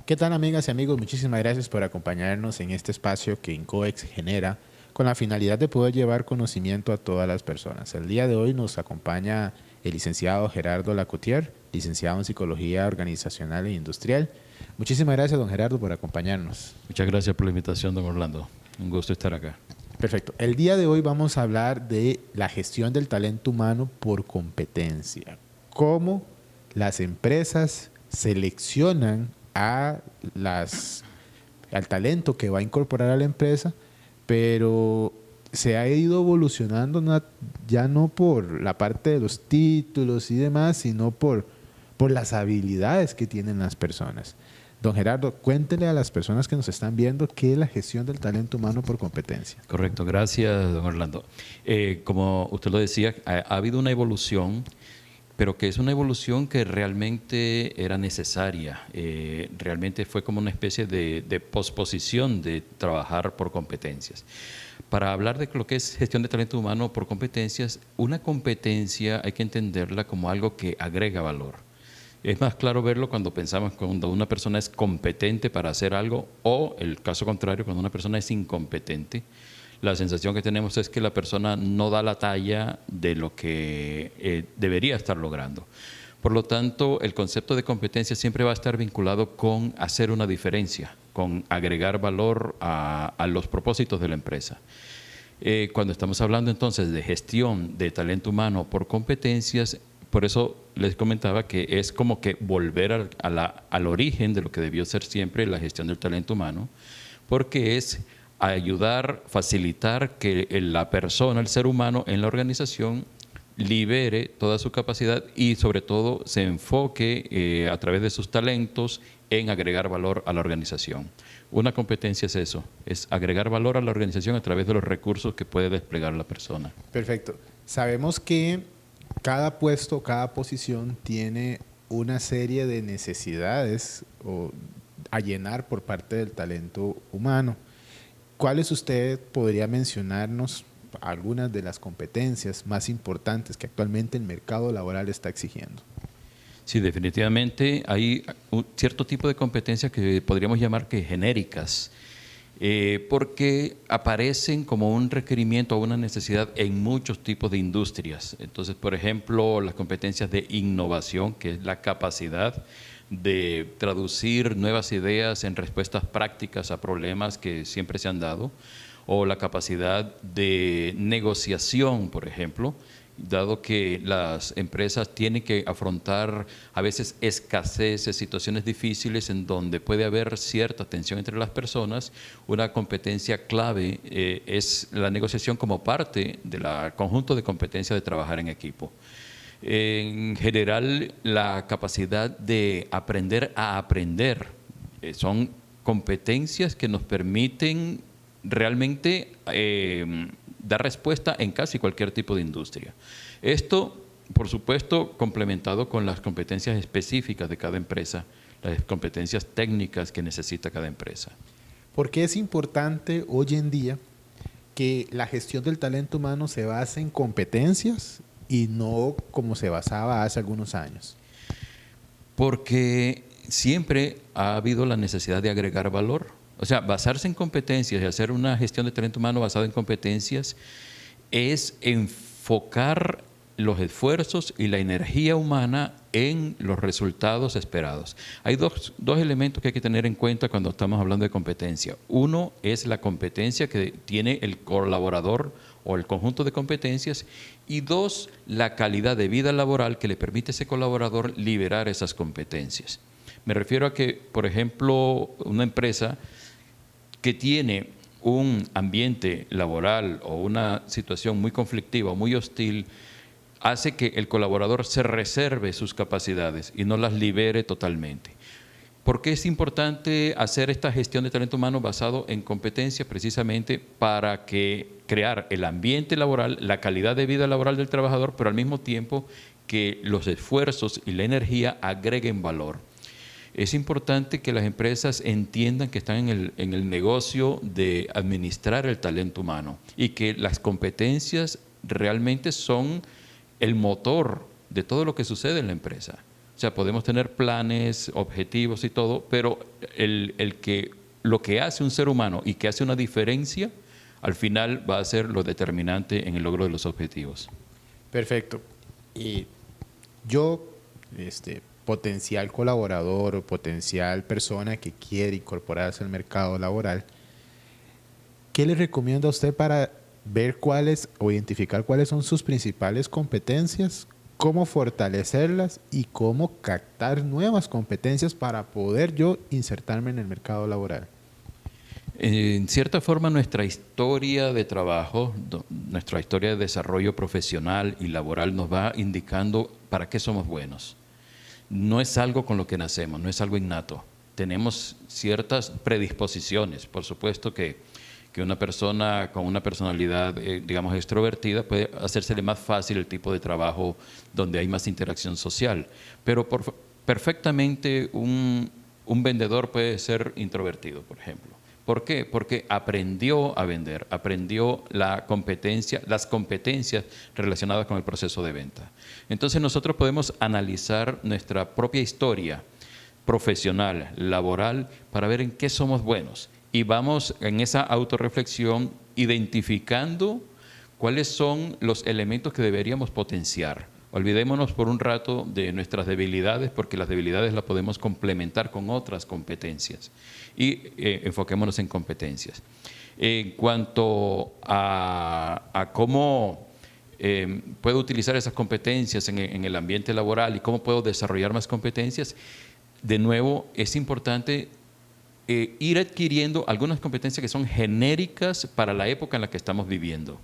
¿Qué tal, amigas y amigos? Muchísimas gracias por acompañarnos en este espacio que INCOEX genera con la finalidad de poder llevar conocimiento a todas las personas. El día de hoy nos acompaña el licenciado Gerardo Lacoutier, licenciado en Psicología Organizacional e Industrial. Muchísimas gracias, don Gerardo, por acompañarnos. Muchas gracias por la invitación, don Orlando. Un gusto estar acá. Perfecto. El día de hoy vamos a hablar de la gestión del talento humano por competencia. Cómo las empresas seleccionan al talento que va a incorporar a la empresa, pero se ha ido evolucionando ya no por la parte de los títulos y demás, sino por las habilidades que tienen las personas. Don Gerardo, cuéntele a las personas que nos están viendo qué es la gestión del talento humano por competencia. Correcto, gracias, don Orlando. Como usted lo decía, ha habido una evolución, pero que es una evolución que realmente era necesaria. Realmente fue como una especie de posposición de trabajar por competencias. Para hablar de lo que es gestión de talento humano por competencias, una competencia hay que entenderla como algo que agrega valor. Es más claro verlo cuando pensamos cuando una persona es competente para hacer algo o el caso contrario, cuando una persona es incompetente. La sensación que tenemos es que la persona no da la talla de lo que debería estar logrando. Por lo tanto, el concepto de competencia siempre va a estar vinculado con hacer una diferencia, con agregar valor a los propósitos de la empresa. Cuando estamos hablando entonces de gestión de talento humano por competencias, por eso les comentaba que es como que volver al origen de lo que debió ser siempre la gestión del talento humano, porque es ayudar, facilitar que la persona, el ser humano en la organización libere toda su capacidad y sobre todo se enfoque a través de sus talentos en agregar valor a la organización. Una competencia es eso, es agregar valor a la organización a través de los recursos que puede desplegar la persona. Perfecto. Sabemos que cada puesto, cada posición tiene una serie de necesidades a llenar por parte del talento humano. ¿Cuáles usted podría mencionarnos algunas de las competencias más importantes que actualmente el mercado laboral está exigiendo? Sí, definitivamente hay un cierto tipo de competencias que podríamos llamar que genéricas, porque aparecen como un requerimiento o una necesidad en muchos tipos de industrias. Entonces, por ejemplo, las competencias de innovación, que es la capacidad de traducir nuevas ideas en respuestas prácticas a problemas que siempre se han dado, o la capacidad de negociación, por ejemplo, dado que las empresas tienen que afrontar a veces escaseces, situaciones difíciles en donde puede haber cierta tensión entre las personas. Una competencia clave es la negociación como parte del conjunto de competencias de trabajar en equipo. En general, la capacidad de aprender a aprender son competencias que nos permiten realmente dar respuesta en casi cualquier tipo de industria. Esto, por supuesto, complementado con las competencias específicas de cada empresa, las competencias técnicas que necesita cada empresa. ¿Por qué es importante hoy en día que la gestión del talento humano se base en competencias y no como se basaba hace algunos años? Porque siempre ha habido la necesidad de agregar valor. O sea, basarse en competencias y hacer una gestión de talento humano basada en competencias es enfocar los esfuerzos y la energía humana en los resultados esperados. Hay dos elementos que hay que tener en cuenta cuando estamos hablando de competencia. Uno es la competencia que tiene el colaborador o el conjunto de competencias, y dos, la calidad de vida laboral que le permite a ese colaborador liberar esas competencias. Me refiero a que, por ejemplo, una empresa que tiene un ambiente laboral o una situación muy conflictiva o muy hostil, hace que el colaborador se reserve sus capacidades y no las libere totalmente. ¿Por qué es importante hacer esta gestión de talento humano basado en competencias? Precisamente para crear el ambiente laboral, la calidad de vida laboral del trabajador, pero al mismo tiempo que los esfuerzos y la energía agreguen valor. Es importante que las empresas entiendan que están en el negocio de administrar el talento humano y que las competencias realmente son el motor de todo lo que sucede en la empresa. O sea, podemos tener planes, objetivos y todo, pero lo que hace un ser humano y que hace una diferencia, al final va a ser lo determinante en el logro de los objetivos. Perfecto. Y yo, potencial colaborador o potencial persona que quiere incorporarse al mercado laboral, ¿qué le recomienda a usted para ver cuáles o identificar cuáles son sus principales competencias, cómo fortalecerlas y cómo captar nuevas competencias para poder yo insertarme en el mercado laboral? En cierta forma, nuestra historia de trabajo, nuestra historia de desarrollo profesional y laboral nos va indicando para qué somos buenos. No es algo con lo que nacemos, no es algo innato. Tenemos ciertas predisposiciones. Por supuesto que una persona con una personalidad, digamos, extrovertida puede hacérsele más fácil el tipo de trabajo donde hay más interacción social. Pero perfectamente un vendedor puede ser introvertido, por ejemplo. ¿Por qué? Porque aprendió a vender, aprendió las competencias relacionadas con el proceso de venta. Entonces nosotros podemos analizar nuestra propia historia profesional, laboral, para ver en qué somos buenos. Y vamos en esa autorreflexión identificando cuáles son los elementos que deberíamos potenciar. Olvidémonos por un rato de nuestras debilidades, porque las debilidades las podemos complementar con otras competencias. Y enfoquémonos en competencias. En cuanto a cómo puedo utilizar esas competencias en el ambiente laboral y cómo puedo desarrollar más competencias, de nuevo es importante ir adquiriendo algunas competencias que son genéricas para la época en la que estamos viviendo.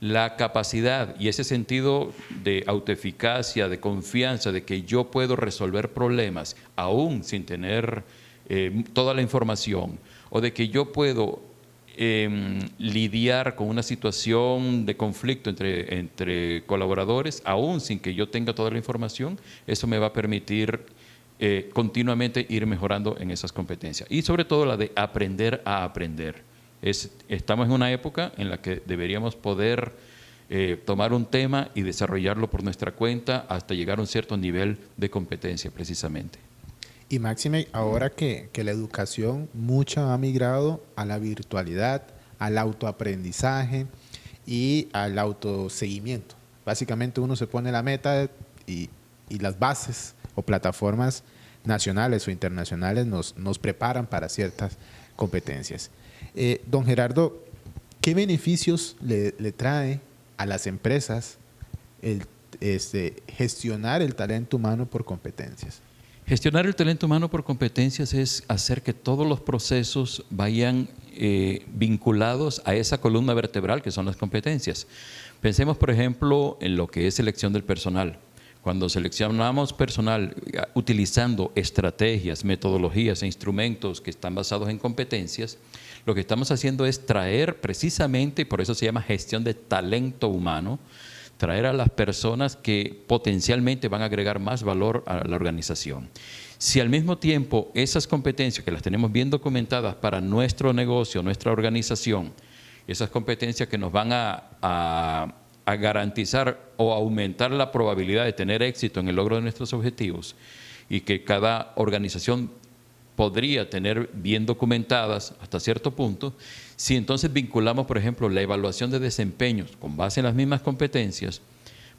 La capacidad y ese sentido de autoeficacia, de confianza, de que yo puedo resolver problemas aún sin tener toda la información, o de que yo puedo lidiar con una situación de conflicto entre colaboradores aún sin que yo tenga toda la información, eso me va a permitir continuamente ir mejorando en esas competencias. Y sobre todo la de aprender a aprender. Estamos en una época en la que deberíamos poder tomar un tema y desarrollarlo por nuestra cuenta hasta llegar a un cierto nivel de competencia, precisamente. Y máxime, ahora que la educación mucha ha migrado a la virtualidad, al autoaprendizaje y al autoseguimiento. Básicamente uno se pone la meta y las bases o plataformas nacionales o internacionales nos preparan para ciertas competencias. Don Gerardo, ¿qué beneficios le trae a las empresas gestionar el talento humano por competencias? Gestionar el talento humano por competencias es hacer que todos los procesos vayan vinculados a esa columna vertebral que son las competencias. Pensemos, por ejemplo, en lo que es selección del personal. Cuando seleccionamos personal utilizando estrategias, metodologías e instrumentos que están basados en competencias, lo que estamos haciendo es traer precisamente, por eso se llama gestión de talento humano, traer a las personas que potencialmente van a agregar más valor a la organización. Si al mismo tiempo esas competencias que las tenemos bien documentadas para nuestro negocio, nuestra organización, esas competencias que nos van a garantizar o aumentar la probabilidad de tener éxito en el logro de nuestros objetivos y que cada organización podría tener bien documentadas hasta cierto punto, si entonces vinculamos, por ejemplo, la evaluación de desempeños con base en las mismas competencias,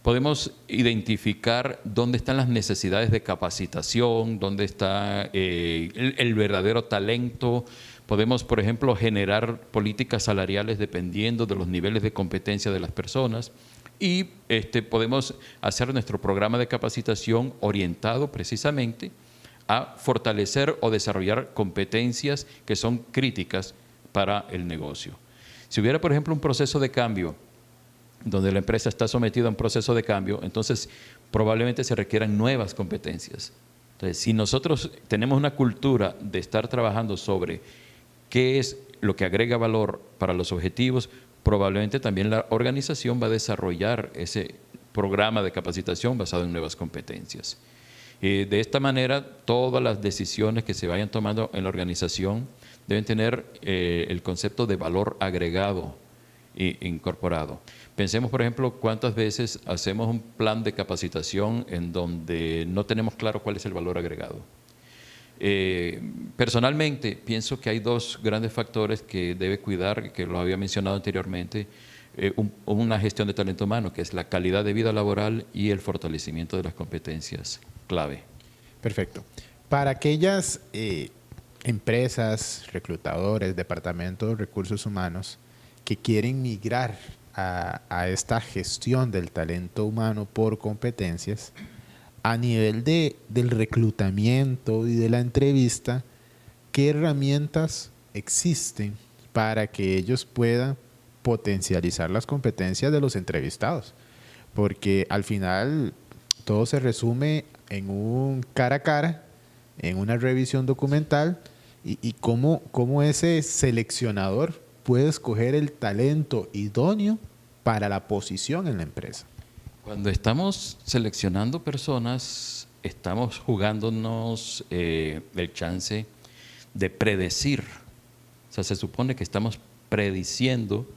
podemos identificar dónde están las necesidades de capacitación, dónde está el verdadero talento. Podemos, por ejemplo, generar políticas salariales dependiendo de los niveles de competencia de las personas y podemos hacer nuestro programa de capacitación orientado precisamente a fortalecer o desarrollar competencias que son críticas para el negocio. Si hubiera, por ejemplo, un proceso de cambio donde la empresa está sometida a un proceso de cambio, entonces probablemente se requieran nuevas competencias. Entonces, si nosotros tenemos una cultura de estar trabajando sobre qué es lo que agrega valor para los objetivos, probablemente también la organización va a desarrollar ese programa de capacitación basado en nuevas competencias. De esta manera, todas las decisiones que se vayan tomando en la organización deben tener el concepto de valor agregado incorporado. Pensemos, por ejemplo, cuántas veces hacemos un plan de capacitación en donde no tenemos claro cuál es el valor agregado. Personalmente, pienso que hay dos grandes factores que debe cuidar, que lo había mencionado anteriormente, una gestión de talento humano, que es la calidad de vida laboral y el fortalecimiento de las competencias clave. Perfecto. Para aquellas empresas, reclutadores, departamentos de recursos humanos que quieren migrar a esta gestión del talento humano por competencias, a nivel del reclutamiento y de la entrevista, ¿qué herramientas existen para que ellos puedan potencializar las competencias de los entrevistados? Porque al final todo se resume en un cara a cara, en una revisión documental y cómo ese seleccionador puede escoger el talento idóneo para la posición en la empresa. Cuando estamos seleccionando personas, estamos jugándonos el chance de predecir. O sea, se supone que estamos prediciendo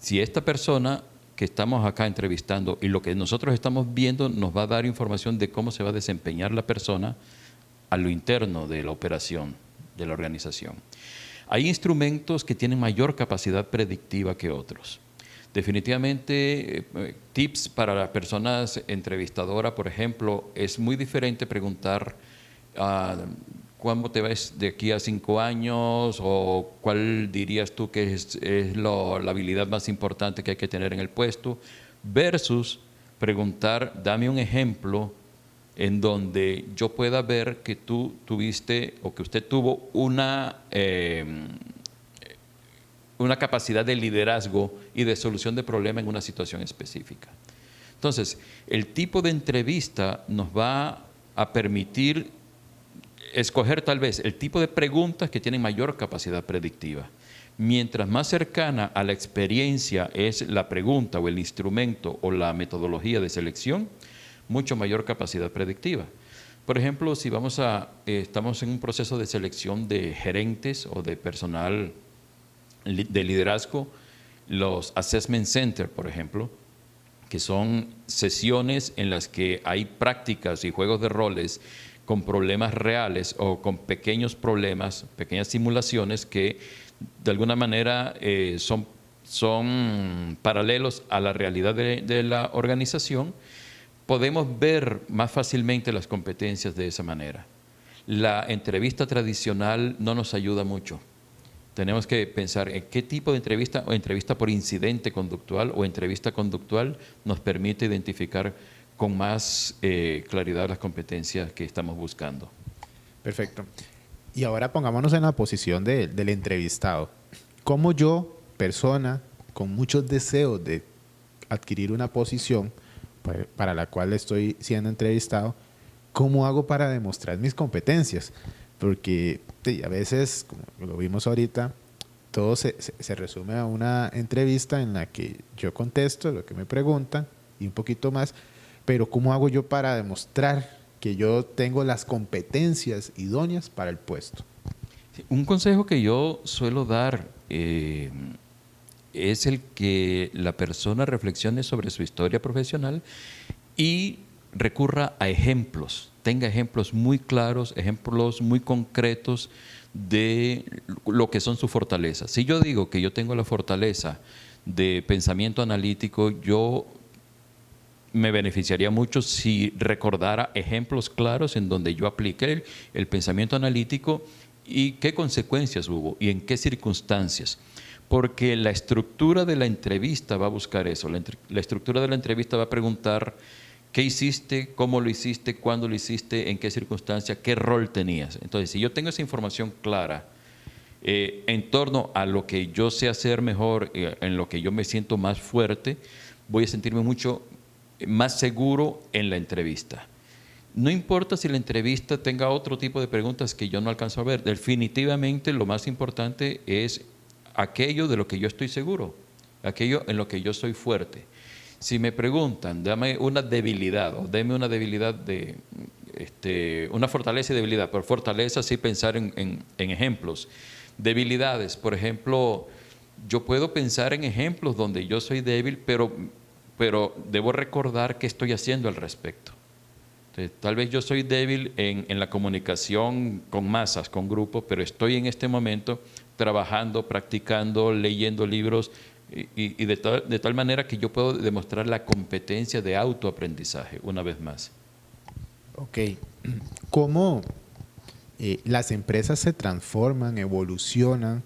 si esta persona que estamos acá entrevistando y lo que nosotros estamos viendo nos va a dar información de cómo se va a desempeñar la persona a lo interno de la operación, de la organización. Hay instrumentos que tienen mayor capacidad predictiva que otros. Definitivamente, tips para las personas entrevistadoras, por ejemplo, es muy diferente preguntar ¿cuándo te ves de aquí a 5 años? O ¿cuál dirías tú que es la habilidad más importante que hay que tener en el puesto? Versus preguntar, dame un ejemplo en donde yo pueda ver que tú tuviste o que usted tuvo una capacidad de liderazgo y de solución de problemas en una situación específica. Entonces, el tipo de entrevista nos va a permitir escoger tal vez el tipo de preguntas que tienen mayor capacidad predictiva. Mientras más cercana a la experiencia es la pregunta o el instrumento o la metodología de selección, mucho mayor capacidad predictiva. Por ejemplo, si estamos en un proceso de selección de gerentes o de personal de liderazgo, los assessment center, por ejemplo, que son sesiones en las que hay prácticas y juegos de roles con problemas reales o con pequeños problemas, pequeñas simulaciones que de alguna manera son paralelos a la realidad de la organización, podemos ver más fácilmente las competencias de esa manera. La entrevista tradicional no nos ayuda mucho. Tenemos que pensar en qué tipo de entrevista, o entrevista por incidente conductual o entrevista conductual, nos permite identificar con más claridad las competencias que estamos buscando. Perfecto. Y ahora pongámonos en la posición del entrevistado. ¿Cómo yo, persona con muchos deseos de adquirir una posición para la cual estoy siendo entrevistado, cómo hago para demostrar mis competencias? Porque a veces, como lo vimos ahorita, todo se resume a una entrevista en la que yo contesto lo que me preguntan y un poquito más, pero ¿cómo hago yo para demostrar que yo tengo las competencias idóneas para el puesto? Un consejo que yo suelo dar es el que la persona reflexione sobre su historia profesional y recurra a ejemplos, tenga ejemplos muy claros, ejemplos muy concretos de lo que son sus fortalezas. Si yo digo que yo tengo la fortaleza de pensamiento analítico, yo me beneficiaría mucho si recordara ejemplos claros en donde yo apliqué el pensamiento analítico y qué consecuencias hubo y en qué circunstancias. Porque la estructura de la entrevista va a buscar eso. La estructura de la entrevista va a preguntar qué hiciste, cómo lo hiciste, cuándo lo hiciste, en qué circunstancia, qué rol tenías. Entonces, si yo tengo esa información clara en torno a lo que yo sé hacer mejor, en lo que yo me siento más fuerte, voy a sentirme mucho más seguro en la entrevista. No importa si la entrevista tenga otro tipo de preguntas que yo no alcanzo a ver. Definitivamente lo más importante es aquello de lo que yo estoy seguro, aquello en lo que yo soy fuerte. Si me preguntan, dame una debilidad o deme una debilidad una fortaleza y debilidad. Por fortaleza sí pensar en ejemplos. Debilidades, por ejemplo, yo puedo pensar en ejemplos donde yo soy débil, pero debo recordar qué estoy haciendo al respecto. Entonces, tal vez yo soy débil en la comunicación con masas, con grupos, pero estoy en este momento trabajando, practicando, leyendo libros y de tal manera que yo puedo demostrar la competencia de autoaprendizaje una vez más. Ok. ¿Cómo las empresas se transforman, evolucionan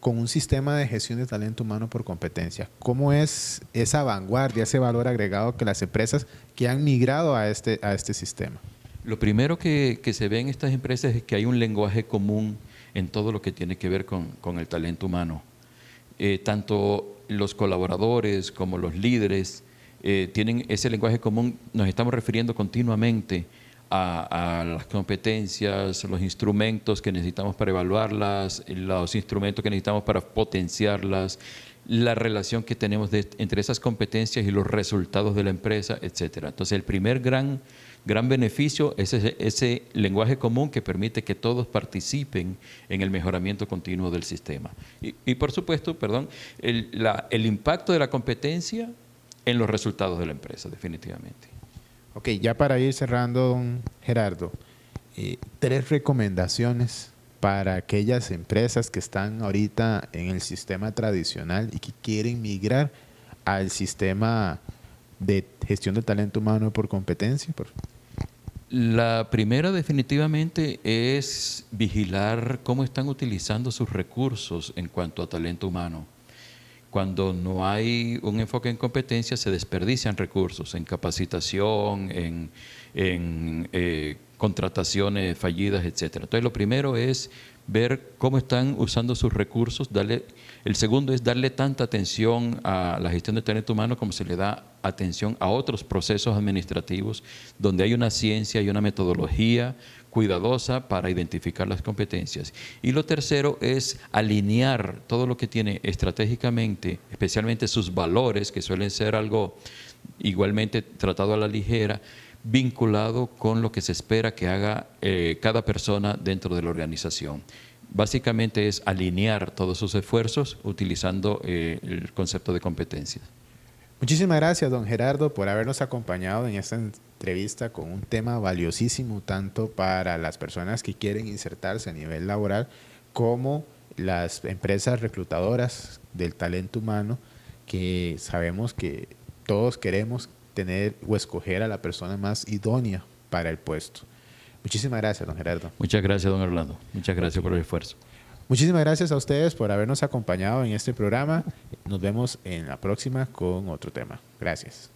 con un sistema de gestión de talento humano por competencia? ¿Cómo es esa vanguardia, ese valor agregado que las empresas que han migrado a este sistema? Lo primero que se ve en estas empresas es que hay un lenguaje común en todo lo que tiene que ver con el talento humano. Tanto los colaboradores como los líderes tienen ese lenguaje común. Nos estamos refiriendo continuamente a las competencias, los instrumentos que necesitamos para evaluarlas, los instrumentos que necesitamos para potenciarlas, la relación que tenemos entre esas competencias y los resultados de la empresa, etcétera. Entonces, el primer gran beneficio es ese lenguaje común que permite que todos participen en el mejoramiento continuo del sistema. Y por supuesto, el impacto de la competencia en los resultados de la empresa, definitivamente. Ok, ya para ir cerrando, don Gerardo, 3 recomendaciones para aquellas empresas que están ahorita en el sistema tradicional y que quieren migrar al sistema de gestión del talento humano por competencia. La primera definitivamente es vigilar cómo están utilizando sus recursos en cuanto a talento humano. Cuando no hay un enfoque en competencia, se desperdician recursos en capacitación, en contrataciones fallidas, etc. Entonces, lo primero es ver cómo están usando sus recursos. El segundo es darle tanta atención a la gestión de talento humano como se le da atención a otros procesos administrativos, donde hay una ciencia y una metodología cuidadosa para identificar las competencias. Y lo tercero es alinear todo lo que tiene estratégicamente, especialmente sus valores, que suelen ser algo igualmente tratado a la ligera, vinculado con lo que se espera que haga cada persona dentro de la organización. Básicamente es alinear todos sus esfuerzos utilizando el concepto de competencias. Muchísimas gracias, don Gerardo, por habernos acompañado en esta entrevista con un tema valiosísimo tanto para las personas que quieren insertarse a nivel laboral como las empresas reclutadoras del talento humano, que sabemos que todos queremos tener o escoger a la persona más idónea para el puesto. Muchísimas gracias, don Gerardo. Muchas gracias, don Orlando. Muchas gracias por el esfuerzo. Muchísimas gracias a ustedes por habernos acompañado en este programa. Nos vemos en la próxima con otro tema. Gracias.